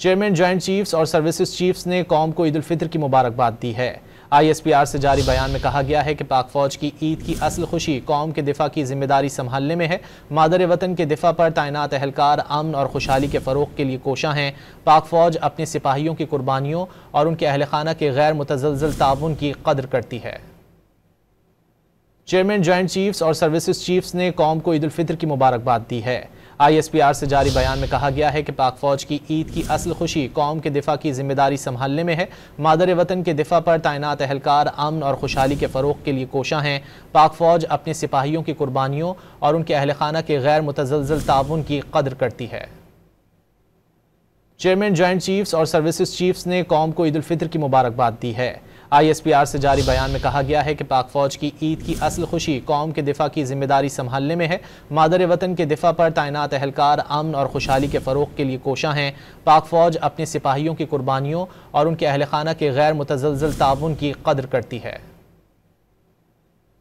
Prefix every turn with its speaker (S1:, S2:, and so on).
S1: Chairman joint chiefs और services chiefs ने कौम को ईद उल फितर की मुबारकबाद दी है। ISPR से जारी बयान में कहा गया है कि पाक फौज की ईद की असल खुशी कौम के दिफा की जिम्मेदारी संभालने में है। मादर वतन के दिफा पर तैनात एहलकार अमन और खुशहाली के फ़रोग के लिए कोशा हैं। पाक फौज अपने सिपाहियों की कुर्बानियों और उनके अहल खाना के गैर मुतज़लज़ल ताउन की कदर करती है। चेयरमैन जॉइंट चीफ्स और सर्विसेज चीफ्स ने कौम को ईद उल फितर की मुबारकबाद दी है। ISPR से जारी बयान में कहा गया है कि पाक फौज की ईद की असल खुशी कौम के दिफा की जिम्मेदारी संभालने में है। मादर वतन के दिफा पर तैनात एहलकार अमन और खुशहाली के फ़रोग के लिए कोशा हैं। पाक फौज अपने सिपाहियों की कुर्बानियों और उनके अहल खाना के गैर मुतज़लज़ल ताउन की कदर करती है। चेयरमैन जॉइंट चीफ्स और सर्विसेज चीफ्स ने कौम को ईद उल फितर की मुबारकबाद दी है। ISPR से जारी बयान में कहा गया है कि पाक फौज की ईद की असल खुशी कौम के दिफा की जिम्मेदारी संभालने में है। मादर वतन के दिफा पर तैनात एहलकार अमन और खुशहाली के फ़रोग के लिए कोशा हैं। पाक फौज अपने सिपाहियों की कुर्बानियों और उनके अहल खाना के गैर मुतज़लज़ल ताउन की कदर करती है।